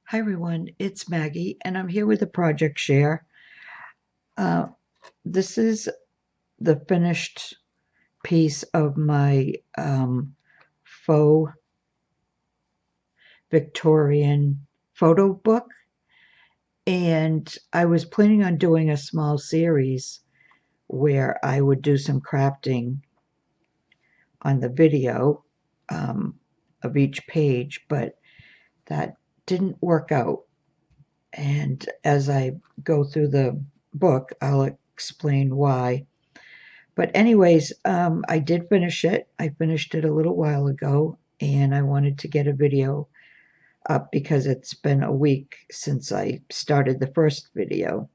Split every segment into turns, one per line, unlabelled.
Hi everyone, it's Maggie and I'm here with a project share. Uh, this is the finished piece of my faux Victorian photo book, and I was planning on doing a small series where I would do some crafting on the video of each page, but that didn't work out. And as I go through the book, I'll explain why. But anyways, I did finish it. I finished it a little while ago, and I wanted to get a video up because it's been a week since I started the first video.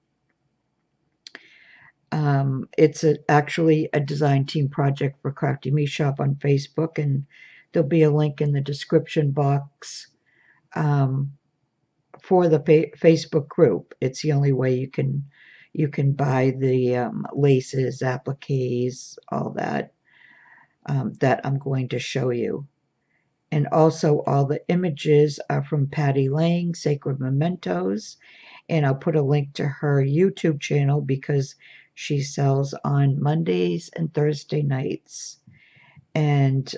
It's actually a design team project for Crafty Me Shop on Facebook, and there'll be a link in the description box for the Facebook group. It's the only way you can buy the laces, appliques, all that that I'm going to show you. And also all the images are from Patty Lang, Sacred Mementos, and I'll put a link to her YouTube channel because she sells on Mondays and Thursday nights. And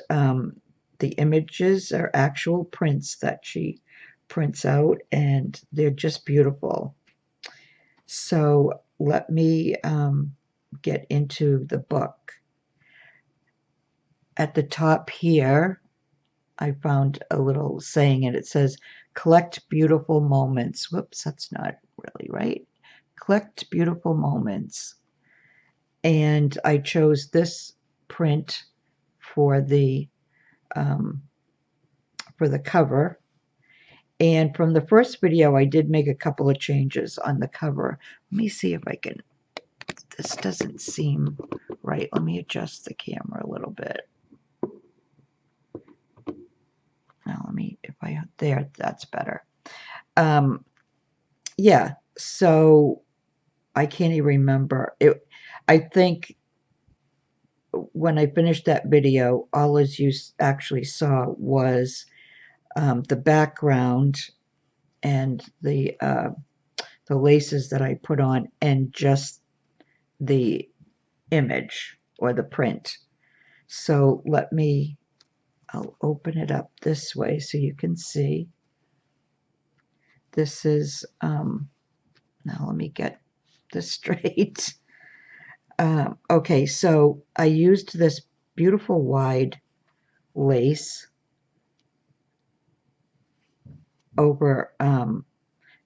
the images are actual prints that she prints out, and they're just beautiful. So let me get into the book. At the top here, I found a little saying, and it says, collect beautiful moments. Whoops, that's not really right. Collect beautiful moments. And I chose this print for the cover. And from the first video, I did make a couple of changes on the cover. Let me see if I can, this doesn't seem right. Let me adjust the camera a little bit. Now let me, if I, there, that's better. Yeah, so I can't even remember. I think when I finished that video, all as you actually saw was the background and the laces that I put on, and just the image or the print. So I'll open it up this way so you can see. This is, now let me get this straight. Okay, so I used this beautiful wide lace over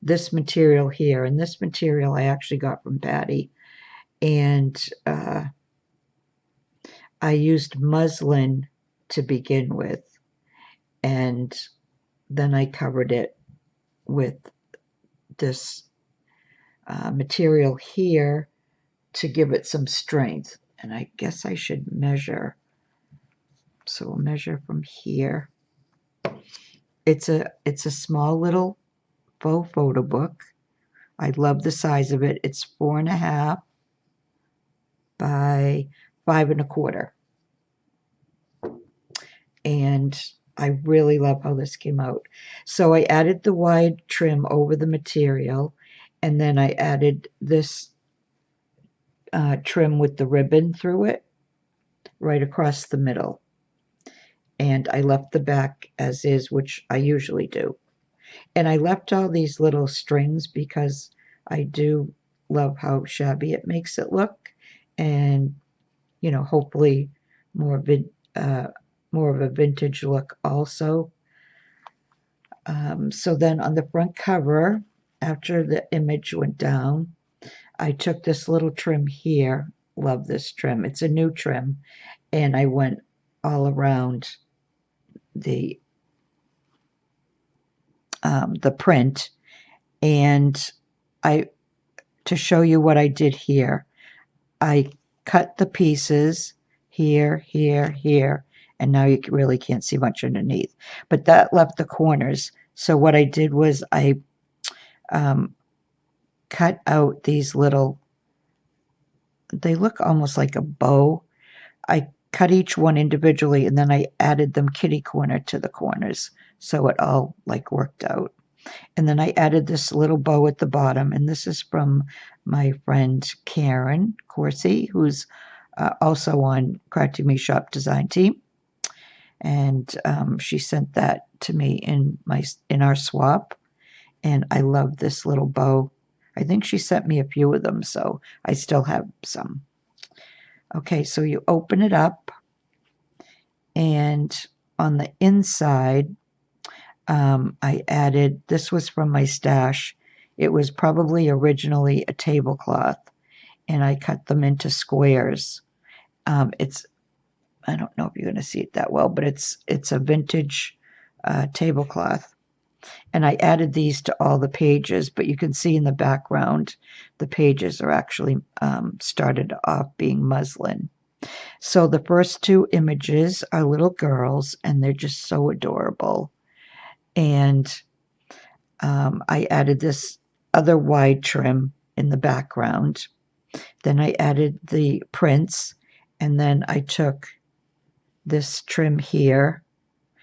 this material here, and this material I actually got from Patty, and I used muslin to begin with, and then I covered it with this material here to give it some strength. And I guess I should measure. So we'll measure from here. It's a small little faux photo book. I love the size of it. It's 4.5 by 5.25. And I really love how this came out. So I added the wide trim over the material, and then I added this trim with the ribbon through it right across the middle. And I left the back as is, which I usually do. And I left all these little strings because I do love how shabby it makes it look, and hopefully more of a vintage look also. So then on the front cover, after the image went down, I took this little trim here. Love this trim. It's a new trim, and I went all around the print, and to show you what I did here, I cut the pieces here, here, here, and now you really can't see much underneath, but that left the corners. So what I did was I cut out these little, they look almost like a bow. I cut each one individually, and then I added them kitty corner to the corners, so it all like worked out. And then I added this little bow at the bottom, and this is from my friend Karen Corsi, who's also on Crafty Me Shop design team. And she sent that to me in our swap, and I love this little bow. I think she sent me a few of them, so I still have some. Okay, so you open it up, and on the inside, I added, this was from my stash. It was probably originally a tablecloth, and I cut them into squares. I don't know if you're going to see it that well, but it's a vintage tablecloth. And I added these to all the pages, but you can see in the background, the pages are actually started off being muslin. So the first two images are little girls, and they're just so adorable. And I added this other wide trim in the background. Then I added the prints, and then I took this trim here,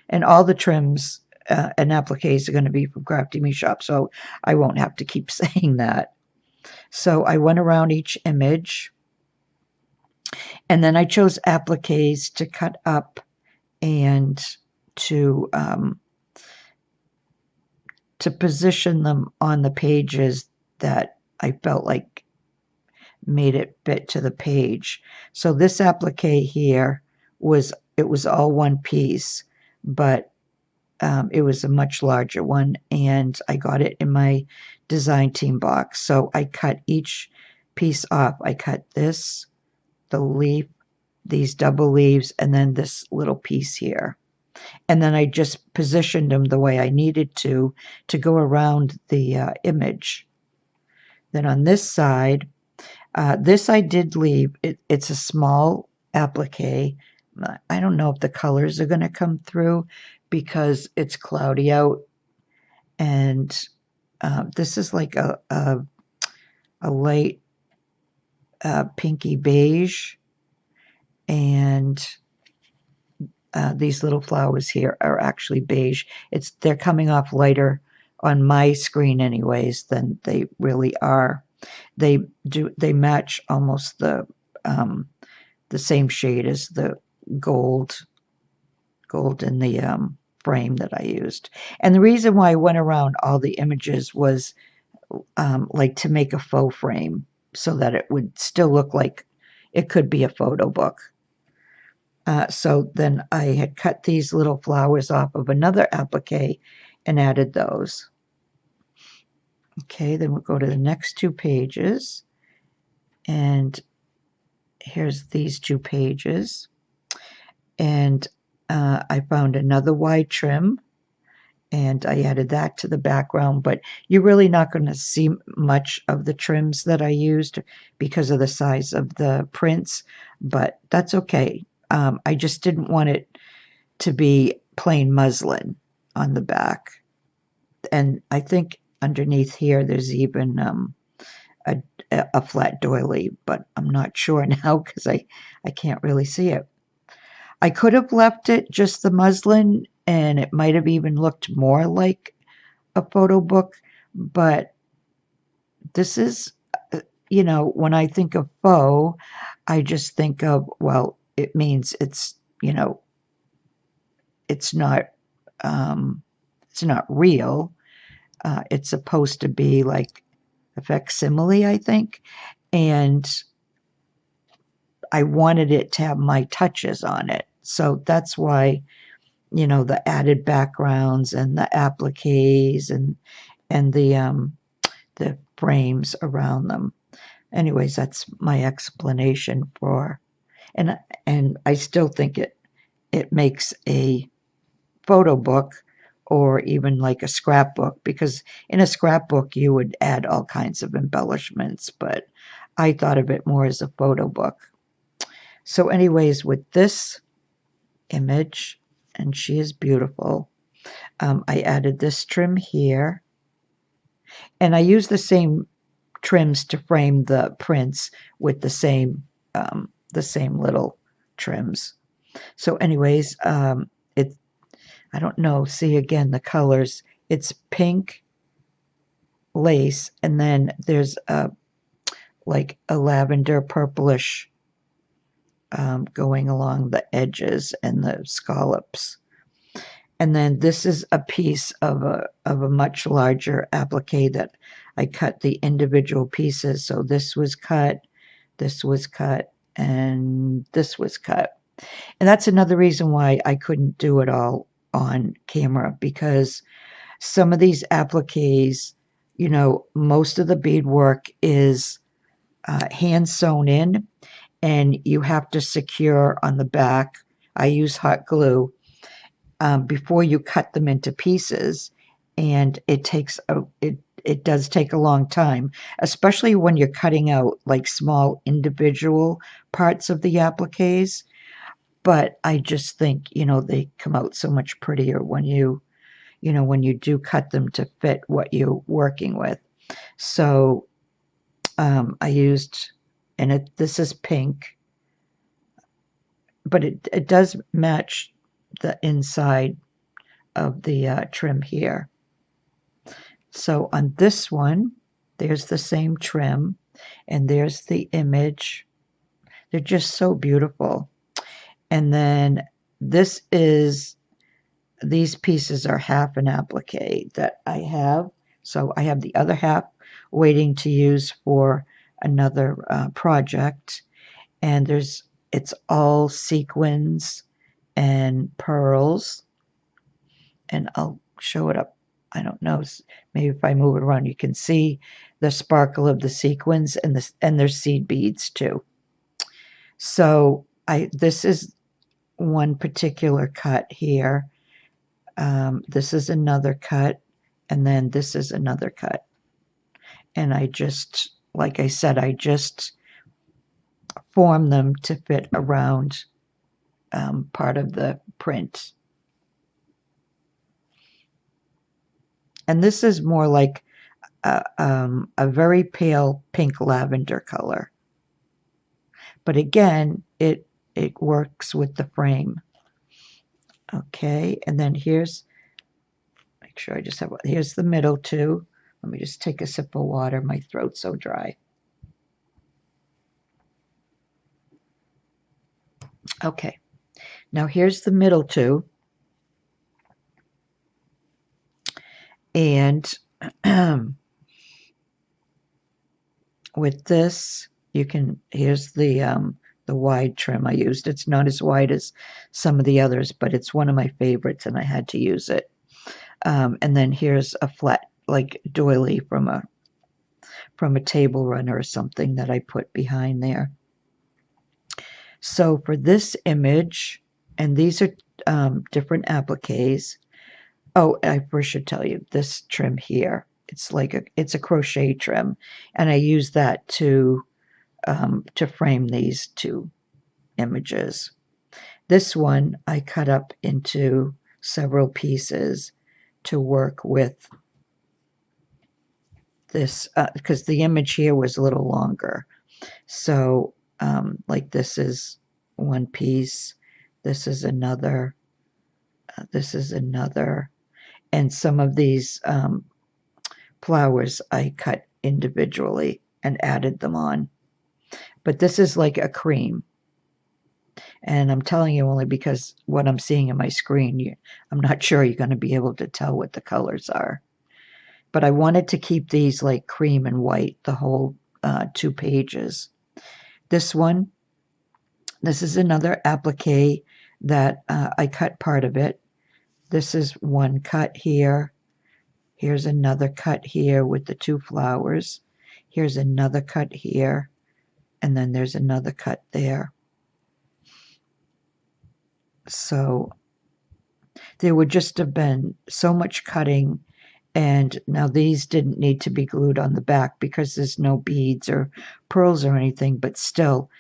and all the trims and appliques are going to be from Crafty Me Shop, so I won't have to keep saying that. So I went around each image, and then I chose appliques to cut up and to position them on the pages that I felt like made it fit to the page. So this applique here was all one piece, but it was a much larger one, and I got it in my design team box. So I cut each piece off. I cut this, the leaf, these double leaves, and then this little piece here. And then I just positioned them the way I needed to go around the image. Then on this side, this I did leave. It's a small applique. I don't know if the colors are going to come through because it's cloudy out. And this is like a light pinky beige. And these little flowers here are actually beige. They're coming off lighter on my screen anyways than they really are. They match almost the same shade as the gold in the frame that I used. And the reason why I went around all the images was like to make a faux frame so that it would still look like it could be a photo book. So then I had cut these little flowers off of another applique and added those. Okay, then we'll go to the next two pages. And here's these two pages. And I found another wide trim, and I added that to the background, but you're really not going to see much of the trims that I used because of the size of the prints, but that's okay. I just didn't want it to be plain muslin on the back. And I think underneath here there's even a flat doily, but I'm not sure now because I can't really see it. I could have left it just the muslin, and it might have even looked more like a photo book, but this is, when I think of faux, I just think of, well, it means it's not real. It's supposed to be like a facsimile, I think, and I wanted it to have my touches on it. So that's why, the added backgrounds and the appliques and the frames around them. Anyways, that's my explanation for, and I still think it makes a photo book or even like a scrapbook, because in a scrapbook you would add all kinds of embellishments, but I thought of it more as a photo book. So anyways, with this image, and she is beautiful, I added this trim here, and I used the same trims to frame the prints with the same little trims. So anyways, I don't know, see again the colors. It's pink lace, and then there's like a lavender purplish going along the edges and the scallops. And then this is a piece of a much larger applique that I cut the individual pieces. So this was cut, and this was cut. And that's another reason why I couldn't do it all on camera, because some of these appliques, you know, most of the beadwork is hand sewn in, and you have to secure on the back. I use hot glue before you cut them into pieces, and it does take a long time, especially when you're cutting out like small individual parts of the appliques. But I just think, you know, they come out so much prettier when when you do cut them to fit what you're working with. So I used, and this is pink, but it does match the inside of the trim here. So on this one, there's the same trim, and there's the image. They're just so beautiful. And then these pieces are half an applique that I have. So I have the other half waiting to use for another project. And it's all sequins and pearls. And I'll show it up. I don't know, maybe if I move it around, you can see the sparkle of the sequins, and there's seed beads too. So this is one particular cut here. This is another cut, and then this is another cut. And I just, like I said, I just form them to fit around part of the print. And this is more like a very pale pink lavender color. But again, it works with the frame. Okay, and then make sure I just have, here's the middle too. Let me just take a sip of water. My throat's so dry. Okay, now here's the middle two. And with this, here's the wide trim I used. It's not as wide as some of the others, but it's one of my favorites, and I had to use it. And then here's a flat, like doily from a table runner or something that I put behind there. So for this image, and these are different appliques. Oh, I first should tell you, this trim here, it's a crochet trim, and I use that to frame these two images. This one I cut up into several pieces to work with this, because the image here was a little longer. So like this is one piece, this is another, and some of these flowers I cut individually and added them on. But this is like a cream. And I'm telling you only because what I'm seeing on my screen, I'm not sure you're going to be able to tell what the colors are. But I wanted to keep these like cream and white the whole 2 pages. This is another applique that I cut part of it. This is one cut here. Here's another cut here with the 2 flowers. Here's another cut here. And then there's another cut there. So there would just have been so much cutting. And now these didn't need to be glued on the back because there's no beads or pearls or anything, but still,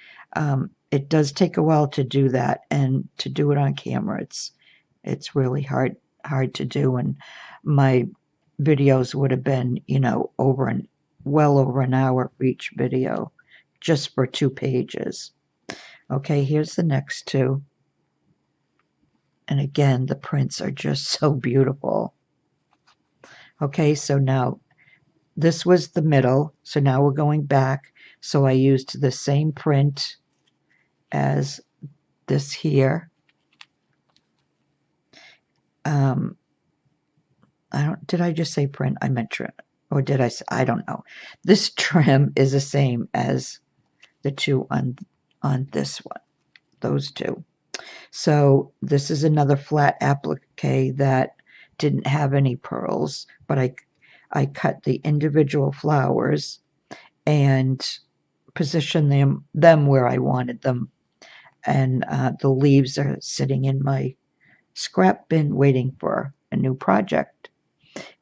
it does take a while to do that, and to do it on camera, it's really hard to do. And my videos would have been, well over an hour for each video, just for 2 pages. Okay, here's the next 2. And again, the prints are just so beautiful. Okay, so now this was the middle, so now we're going back. So I used the same print as this here. Did I just say print? I meant trim. Or did I say, I don't know. This trim is the same as the two on this one, those two. So this is another flat applique that didn't have any pearls, but I cut the individual flowers and positioned them where I wanted them. And the leaves are sitting in my scrap bin waiting for a new project.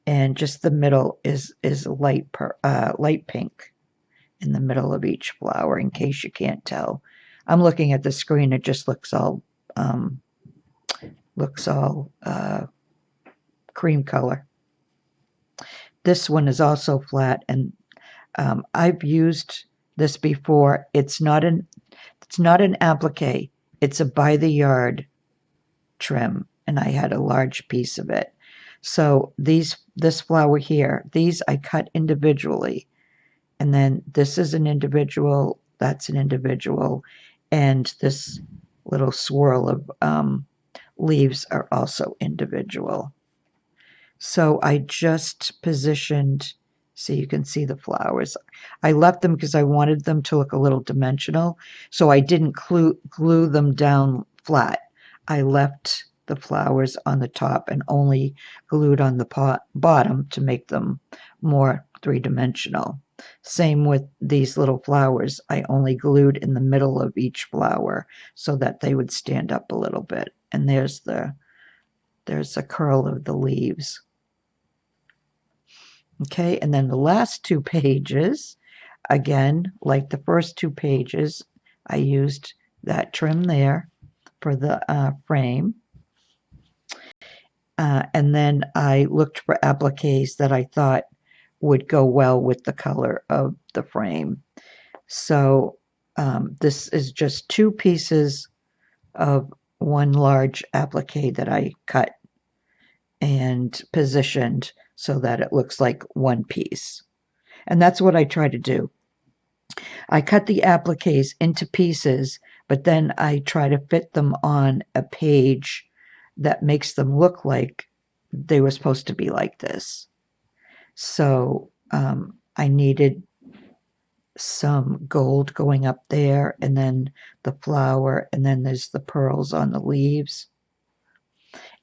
And just the middle is light pink in the middle of each flower, in case you can't tell. I'm looking at the screen; it just looks all cream color. This one is also flat, and I've used this before. It's not an applique. It's a by the yard trim, and I had a large piece of it. So this flower here, these I cut individually, and then this is an individual, that's an individual, and this little swirl of leaves are also individual. So I just positioned, so you can see the flowers. I left them because I wanted them to look a little dimensional, so I didn't glue them down flat. I left the flowers on the top and only glued on the bottom to make them more three-dimensional. Same with these little flowers. I only glued in the middle of each flower so that they would stand up a little bit. And there's a curl of the leaves. Okay, and then the last two pages, again, like the first two pages, I used that trim there for the frame. And then I looked for appliques that I thought would go well with the color of the frame. So this is just two pieces of one large applique that I cut and positioned so that it looks like one piece. And that's what I try to do. I cut the appliques into pieces, but then I try to fit them on a page that makes them look like they were supposed to be like this. So I needed some gold going up there, and then the flower, and then there's the pearls on the leaves.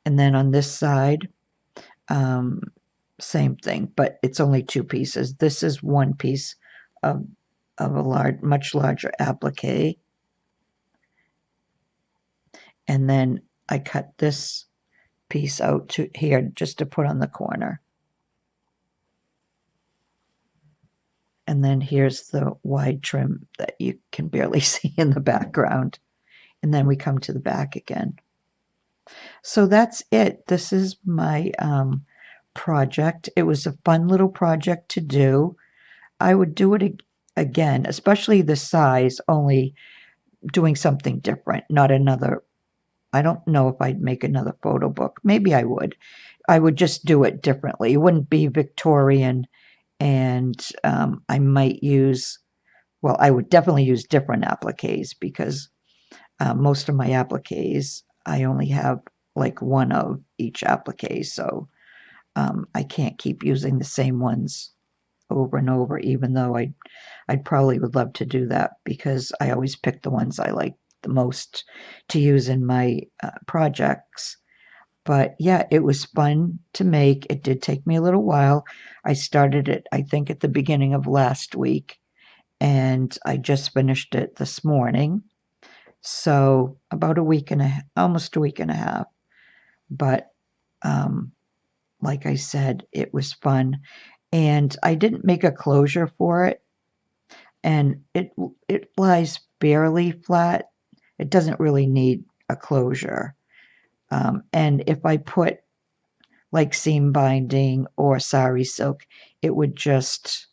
And then on this side, same thing, but it's only two pieces. This is one piece of a much larger applique. And then I cut this piece out to here just to put on the corner. And then here's the wide trim that you can barely see in the background. And then we come to the back again. So that's it. This is my project. It was a fun little project to do. I would do it again, especially the size, only doing something different, not another. I don't know if I'd make another photo book. Maybe I would. I would just do it differently. It wouldn't be Victorian, and I might use, well, I would definitely use different appliques because most of my appliques, I only have like one of each applique, so I can't keep using the same ones over and over, even though I'd probably would love to do that because I always pick the ones I like the most to use in my projects. But yeah, it was fun to make. It did take me a little while. I started it, I think, at the beginning of last week, and I just finished it this morning. So about almost a week and a half. But like I said, it was fun. And I didn't make a closure for it. And it lies barely flat. It doesn't really need a closure. And if I put like seam binding or sari silk, it would just,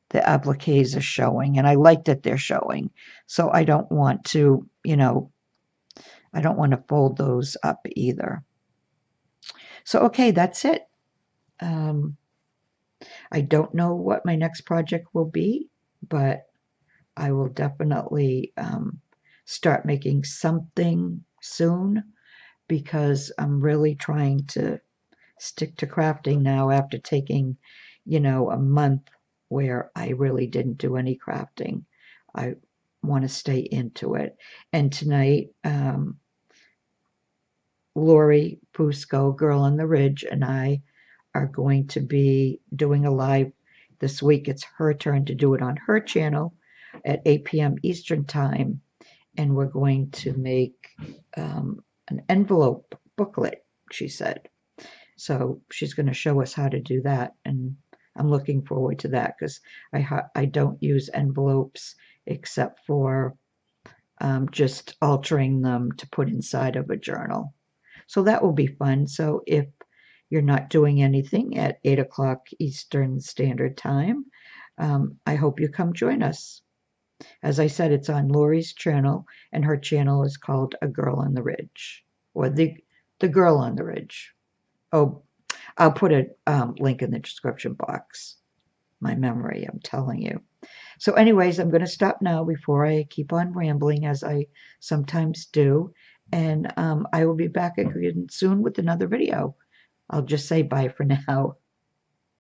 the appliques are showing. And I like that they're showing. So I don't want to, I don't want to fold those up either. So, okay, that's it. I don't know what my next project will be, but I will definitely start making something soon because I'm really trying to stick to crafting now after taking, a month where I really didn't do any crafting. I want to stay into it. And tonight, Lori Fusco, Girl on the Ridge, and I are going to be doing a live this week. It's her turn to do it on her channel at 8 p.m. Eastern Time. And we're going to make an envelope booklet, she said. So she's going to show us how to do that. And I'm looking forward to that because I don't use envelopes except for just altering them to put inside of a journal. So that will be fun. So if you're not doing anything at 8 o'clock Eastern Standard Time, I hope you come join us. As I said, it's on Lori's channel, and her channel is called A Girl on the Ridge, or the Girl on the Ridge. Oh, I'll put a link in the description box. My memory, I'm telling you. So anyways, I'm going to stop now before I keep on rambling, as I sometimes do. And I will be back again soon with another video. I'll just say bye for now.